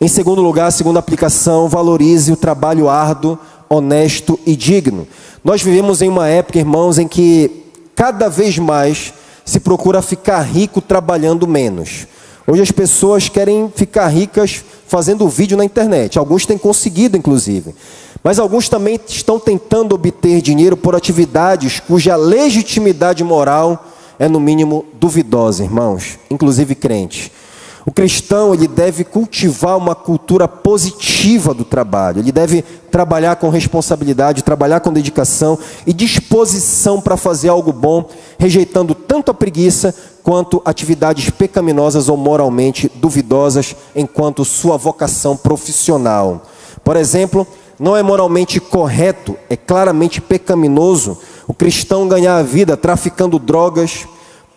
Em segundo lugar, a segunda aplicação: valorize o trabalho árduo, honesto e digno. Nós vivemos em uma época, irmãos, em que cada vez mais se procura ficar rico trabalhando menos. Hoje as pessoas querem ficar ricas fazendo vídeo na internet. Alguns têm conseguido, inclusive. Mas alguns também estão tentando obter dinheiro por atividades cuja legitimidade moral é, no mínimo, duvidosa, irmãos, inclusive crentes. O cristão, ele deve cultivar uma cultura positiva do trabalho. Ele deve trabalhar com responsabilidade, trabalhar com dedicação e disposição para fazer algo bom, rejeitando tanto a preguiça quanto atividades pecaminosas ou moralmente duvidosas enquanto sua vocação profissional. Por exemplo, não é moralmente correto, é claramente pecaminoso o cristão ganhar a vida traficando drogas,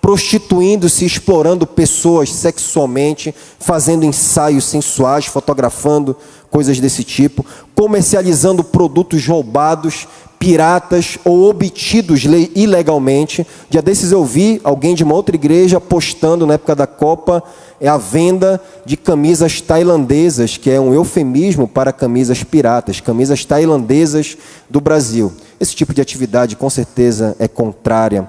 prostituindo-se, explorando pessoas sexualmente, fazendo ensaios sensuais, fotografando coisas desse tipo, comercializando produtos roubados, piratas ou obtidos ilegalmente. Dia desses eu vi alguém de uma outra igreja postando na época da Copa a venda de camisas tailandesas, que é um eufemismo para camisas piratas, camisas tailandesas do Brasil. Esse tipo de atividade com certeza é contrária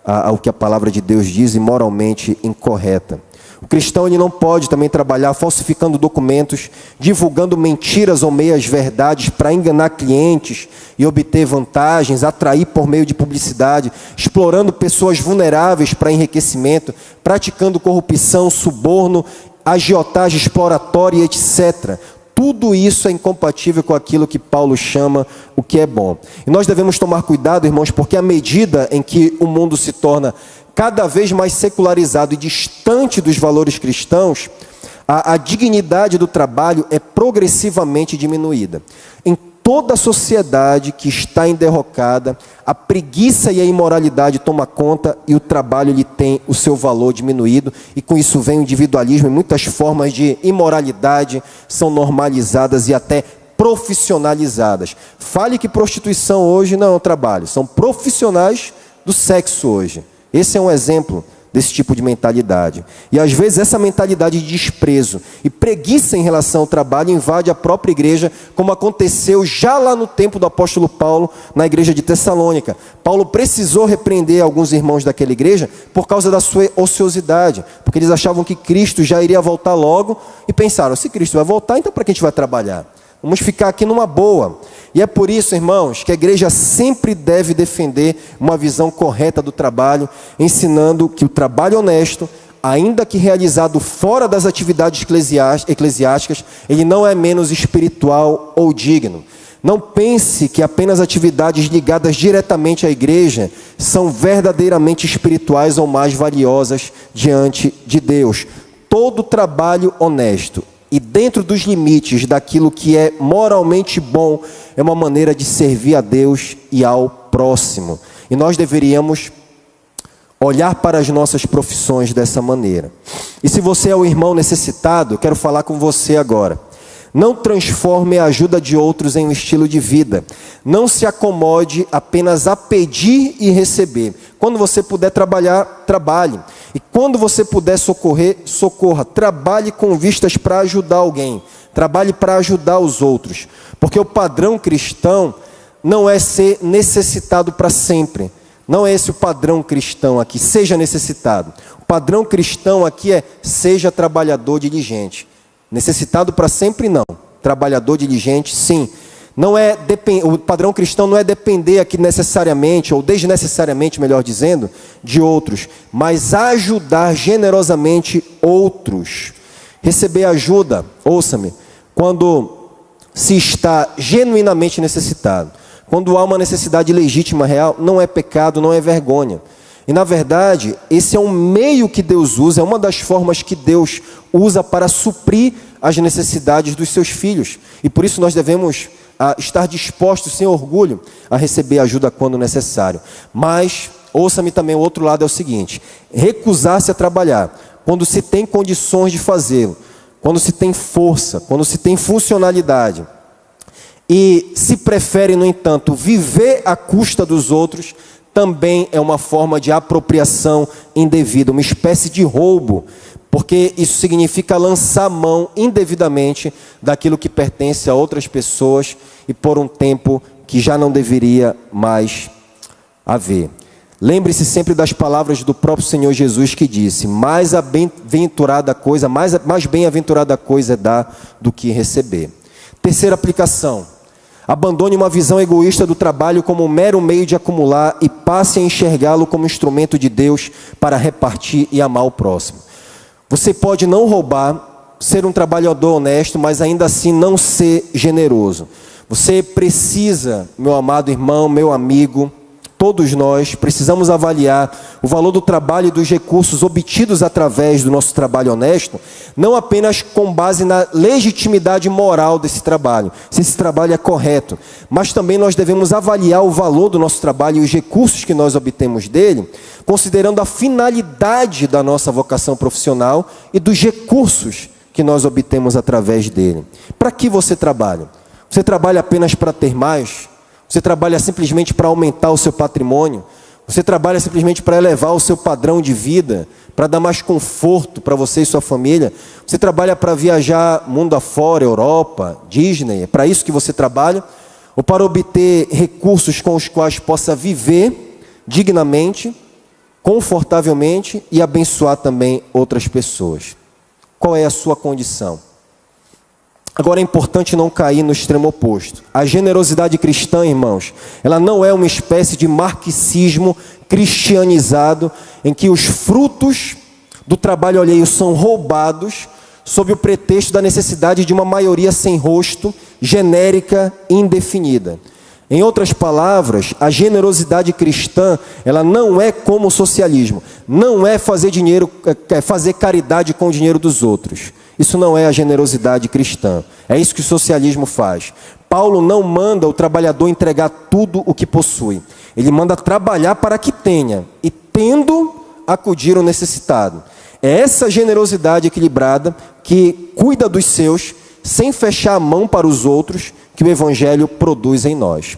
ao que a palavra de Deus diz e moralmente incorreta. O cristão, ele não pode também trabalhar falsificando documentos, divulgando mentiras ou meias verdades para enganar clientes e obter vantagens, atrair por meio de publicidade, explorando pessoas vulneráveis para enriquecimento, praticando corrupção, suborno, agiotagem exploratória, etc. Tudo isso é incompatível com aquilo que Paulo chama o que é bom. E nós devemos tomar cuidado, irmãos, porque à medida em que o mundo se torna cada vez mais secularizado e distante dos valores cristãos, a dignidade do trabalho é progressivamente diminuída. Em toda a sociedade que está enderrocada, a preguiça e a imoralidade tomam conta e o trabalho ele tem o seu valor diminuído, e com isso vem o individualismo, e muitas formas de imoralidade são normalizadas e até profissionalizadas. Fale que prostituição hoje não é um trabalho, são profissionais do sexo hoje. Esse é um exemplo desse tipo de mentalidade. E às vezes essa mentalidade de desprezo e preguiça em relação ao trabalho invade a própria igreja, como aconteceu já lá no tempo do apóstolo Paulo, na igreja de Tessalônica. Paulo precisou repreender alguns irmãos daquela igreja por causa da sua ociosidade, porque eles achavam que Cristo já iria voltar logo e pensaram, se Cristo vai voltar, então para que a gente vai trabalhar? Vamos ficar aqui numa boa. E é por isso, irmãos, que a igreja sempre deve defender uma visão correta do trabalho, ensinando que o trabalho honesto, ainda que realizado fora das atividades eclesiásticas, ele não é menos espiritual ou digno. Não pense que apenas atividades ligadas diretamente à igreja são verdadeiramente espirituais ou mais valiosas diante de Deus. Todo trabalho honesto e dentro dos limites daquilo que é moralmente bom, é uma maneira de servir a Deus e ao próximo. E nós deveríamos olhar para as nossas profissões dessa maneira. E se você é o irmão necessitado, eu quero falar com você agora. Não transforme a ajuda de outros em um estilo de vida. Não se acomode apenas a pedir e receber. Quando você puder trabalhar, trabalhe. E quando você puder socorrer, socorra. Trabalhe com vistas para ajudar alguém. Trabalhe para ajudar os outros. Porque o padrão cristão não é ser necessitado para sempre. Não é esse o padrão cristão aqui, seja necessitado. O padrão cristão aqui é seja trabalhador diligente. Necessitado para sempre, não. Trabalhador diligente, sim. O padrão cristão não é depender aqui necessariamente, ou desnecessariamente, melhor dizendo, de outros, mas ajudar generosamente outros. Receber ajuda, ouça-me, quando se está genuinamente necessitado. Quando há uma necessidade legítima, real, não é pecado, não é vergonha. E na verdade, esse é um meio que Deus usa, é uma das formas que Deus usa para suprir as necessidades dos seus filhos. E por isso nós devemos estar dispostos, sem orgulho, a receber ajuda quando necessário. Mas, ouça-me também, o outro lado é o seguinte: recusar-se a trabalhar, quando se tem condições de fazê-lo, quando se tem força, quando se tem funcionalidade, e se prefere, no entanto, viver à custa dos outros, também é uma forma de apropriação indevida, uma espécie de roubo, porque isso significa lançar mão indevidamente daquilo que pertence a outras pessoas e por um tempo que já não deveria mais haver. Lembre-se sempre das palavras do próprio Senhor Jesus, que disse: mais bem-aventurada coisa, mais bem-aventurada coisa é dar do que receber. Terceira aplicação: abandone uma visão egoísta do trabalho como um mero meio de acumular e passe a enxergá-lo como instrumento de Deus para repartir e amar o próximo. Você pode não roubar, ser um trabalhador honesto, mas ainda assim não ser generoso. Você precisa, meu amado irmão, meu amigo, todos nós precisamos avaliar o valor do trabalho e dos recursos obtidos através do nosso trabalho honesto, não apenas com base na legitimidade moral desse trabalho, se esse trabalho é correto, mas também nós devemos avaliar o valor do nosso trabalho e os recursos que nós obtemos dele, considerando a finalidade da nossa vocação profissional e dos recursos que nós obtemos através dele. Para que você trabalha? Você trabalha apenas para ter mais? Você trabalha simplesmente para aumentar o seu patrimônio? Você trabalha simplesmente para elevar o seu padrão de vida, para dar mais conforto para você e sua família? Você trabalha para viajar mundo afora, Europa, Disney? É para isso que você trabalha? Ou para obter recursos com os quais possa viver dignamente, confortavelmente e abençoar também outras pessoas? Qual é a sua condição? Agora é importante não cair no extremo oposto. A generosidade cristã, irmãos, ela não é uma espécie de marxismo cristianizado, em que os frutos do trabalho alheio são roubados sob o pretexto da necessidade de uma maioria sem rosto, genérica e indefinida. Em outras palavras, a generosidade cristã, ela não é como o socialismo, não é fazer caridade com o dinheiro dos outros. Isso não é a generosidade cristã. É isso que o socialismo faz. Paulo não manda o trabalhador entregar tudo o que possui. Ele manda trabalhar para que tenha, e tendo, acudir ao necessitado. É essa generosidade equilibrada que cuida dos seus, sem fechar a mão para os outros, que o Evangelho produz em nós.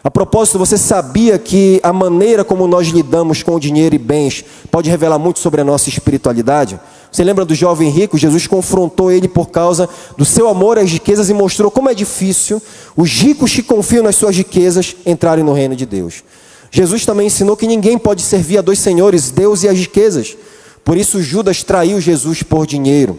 A propósito, você sabia que a maneira como nós lidamos com o dinheiro e bens pode revelar muito sobre a nossa espiritualidade? Você lembra do jovem rico? Jesus confrontou ele por causa do seu amor às riquezas e mostrou como é difícil os ricos que confiam nas suas riquezas entrarem no reino de Deus. Jesus também ensinou que ninguém pode servir a dois senhores, Deus e as riquezas. Por isso Judas traiu Jesus por dinheiro.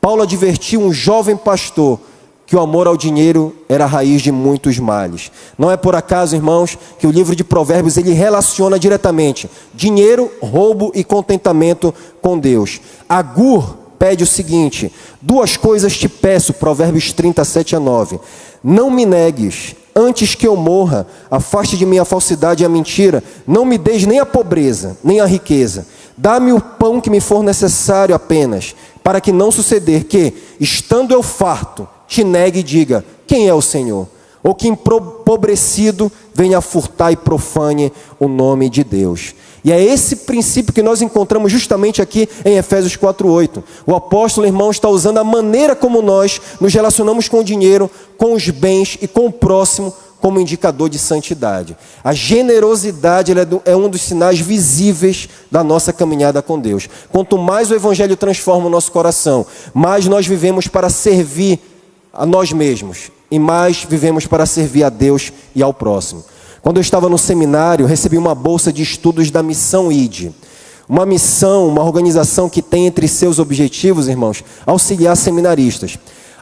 Paulo advertiu um jovem pastor que o amor ao dinheiro era a raiz de muitos males. Não é por acaso, irmãos, que o livro de Provérbios ele relaciona diretamente dinheiro, roubo e contentamento com Deus. Agur pede o seguinte: duas coisas te peço, Provérbios 37:9. Não me negues, antes que eu morra, afaste de mim a falsidade e a mentira, não me deis nem a pobreza, nem a riqueza. Dá-me o pão que me for necessário apenas, para que não suceder que, estando eu farto, te negue e diga, quem é o Senhor? Ou que empobrecido venha furtar e profane o nome de Deus. E é esse princípio que nós encontramos justamente aqui em Efésios 4:8. O apóstolo, irmão, está usando a maneira como nós nos relacionamos com o dinheiro, com os bens e com o próximo como indicador de santidade. A generosidade é um dos sinais visíveis da nossa caminhada com Deus. Quanto mais o Evangelho transforma o nosso coração, mais nós vivemos para servir a nós mesmos e mais vivemos para servir a Deus e ao próximo. Quando eu estava no seminário, recebi uma bolsa de estudos da Missão ID. Uma missão, uma organização que tem entre seus objetivos, irmãos, auxiliar seminaristas.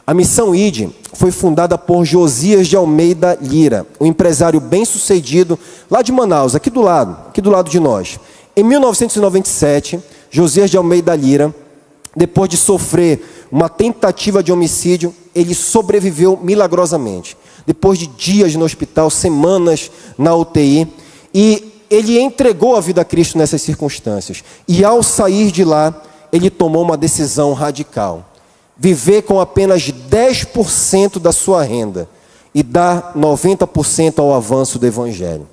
A Missão ID foi fundada por Josias de Almeida Lira, um empresário bem-sucedido lá de Manaus, aqui do lado de nós. Em 1997, Josias de Almeida Lira, depois de sofrer uma tentativa de homicídio, ele sobreviveu milagrosamente. Depois de dias no hospital, semanas na UTI, e ele entregou a vida a Cristo nessas circunstâncias. E ao sair de lá, ele tomou uma decisão radical: viver com apenas 10% da sua renda e dar 90% ao avanço do Evangelho.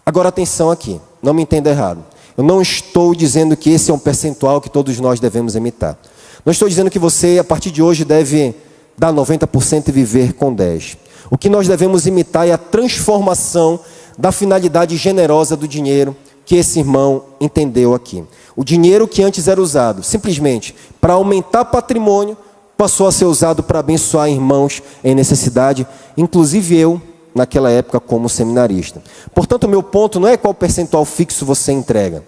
Agora atenção aqui, não me entenda errado. Eu não estou dizendo que esse é um percentual que todos nós devemos imitar. Não estou dizendo que você, a partir de hoje, deve dar 90% e viver com 10%. O que nós devemos imitar é a transformação da finalidade generosa do dinheiro que esse irmão entendeu aqui. O dinheiro que antes era usado simplesmente para aumentar patrimônio, passou a ser usado para abençoar irmãos em necessidade, inclusive eu, naquela época, como seminarista. Portanto, o meu ponto não é qual percentual fixo você entrega.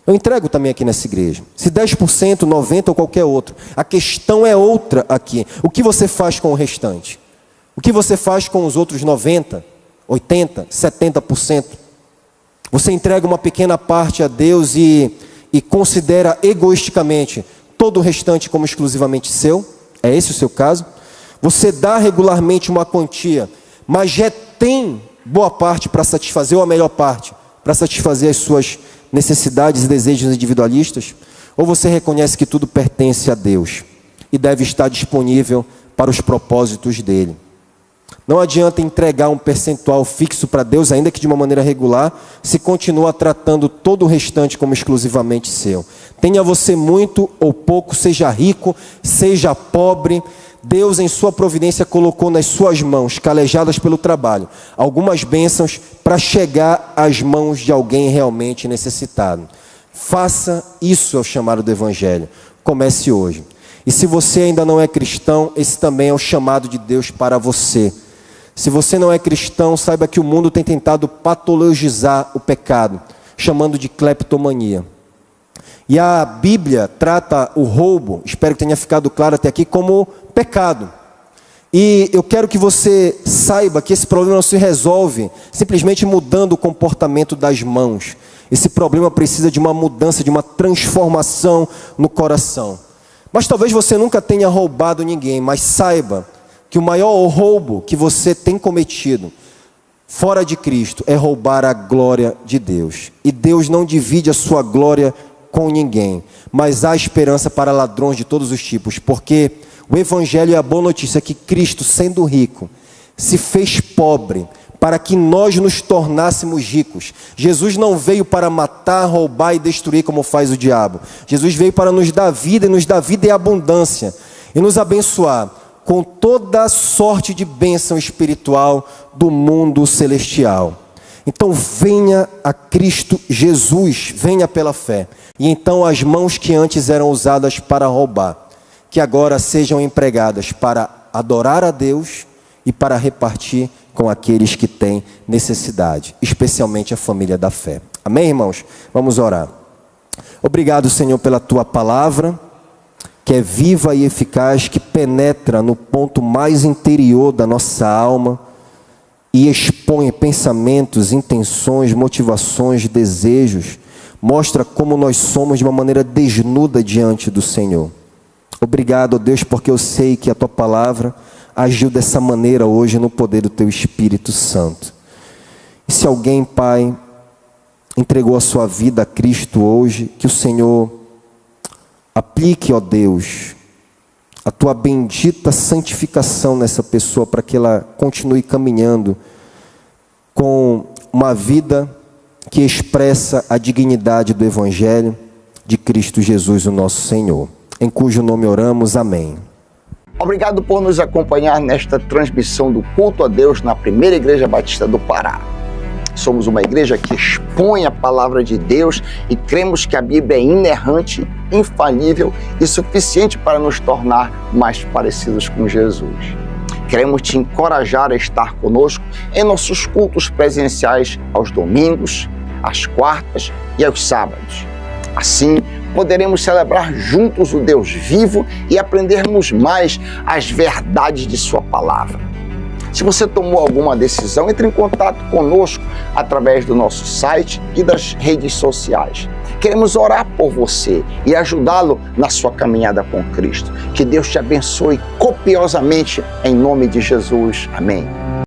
Eu entrego também aqui nessa igreja. Se 10%, 90% ou qualquer outro. A questão é outra aqui. O que você faz com o restante? O que você faz com os outros 90%, 80%, 70%? Você entrega uma pequena parte a Deus e considera egoisticamente todo o restante como exclusivamente seu? É esse o seu caso? Você dá regularmente uma quantia, mas retém boa parte para satisfazer, ou a melhor parte, para satisfazer as suas necessidades e desejos individualistas? Ou você reconhece que tudo pertence a Deus e deve estar disponível para os propósitos dele? Não adianta entregar um percentual fixo para Deus, ainda que de uma maneira regular, se continua tratando todo o restante como exclusivamente seu. Tenha você muito ou pouco, seja rico, seja pobre, Deus em sua providência colocou nas suas mãos, calejadas pelo trabalho, algumas bênçãos para chegar às mãos de alguém realmente necessitado. Faça isso, é o chamado do Evangelho. Comece hoje. E se você ainda não é cristão, esse também é o chamado de Deus para você. Se você não é cristão, saiba que o mundo tem tentado patologizar o pecado, chamando de cleptomania. E a Bíblia trata o roubo, espero que tenha ficado claro até aqui, como pecado. E eu quero que você saiba que esse problema não se resolve simplesmente mudando o comportamento das mãos. Esse problema precisa de uma mudança, de uma transformação no coração. Mas talvez você nunca tenha roubado ninguém, mas saiba que o maior roubo que você tem cometido fora de Cristo é roubar a glória de Deus. E Deus não divide a sua glória com ninguém, mas há esperança para ladrões de todos os tipos, porque o Evangelho é a boa notícia que Cristo, sendo rico, se fez pobre para que nós nos tornássemos ricos. Jesus não veio para matar, roubar e destruir como faz o diabo. Jesus veio para nos dar vida, e nos dar vida em abundância, e nos abençoar com toda sorte de bênção espiritual do mundo celestial. Então venha a Cristo Jesus, venha pela fé. E então as mãos que antes eram usadas para roubar, que agora sejam empregadas para adorar a Deus e para repartir com aqueles que têm necessidade, especialmente a família da fé. Amém, irmãos? Vamos orar. Obrigado, Senhor, pela Tua palavra, que é viva e eficaz, que penetra no ponto mais interior da nossa alma e expõe pensamentos, intenções, motivações, desejos, mostra como nós somos de uma maneira desnuda diante do Senhor. Obrigado, Deus, porque eu sei que a Tua palavra agiu dessa maneira hoje no poder do Teu Espírito Santo. E se alguém, Pai, entregou a sua vida a Cristo hoje, que o Senhor aplique, ó Deus, a Tua bendita santificação nessa pessoa, para que ela continue caminhando com uma vida que expressa a dignidade do Evangelho de Cristo Jesus, o nosso Senhor, em cujo nome oramos, amém. Obrigado por nos acompanhar nesta transmissão do culto a Deus na Primeira Igreja Batista do Pará. Somos uma igreja que expõe a palavra de Deus e cremos que a Bíblia é inerrante, infalível e suficiente para nos tornar mais parecidos com Jesus. Queremos te encorajar a estar conosco em nossos cultos presenciais aos domingos, às quartas e aos sábados. Assim, poderemos celebrar juntos o Deus vivo e aprendermos mais as verdades de Sua palavra. Se você tomou alguma decisão, entre em contato conosco através do nosso site e das redes sociais. Queremos orar por você e ajudá-lo na sua caminhada com Cristo. Que Deus te abençoe copiosamente em nome de Jesus. Amém.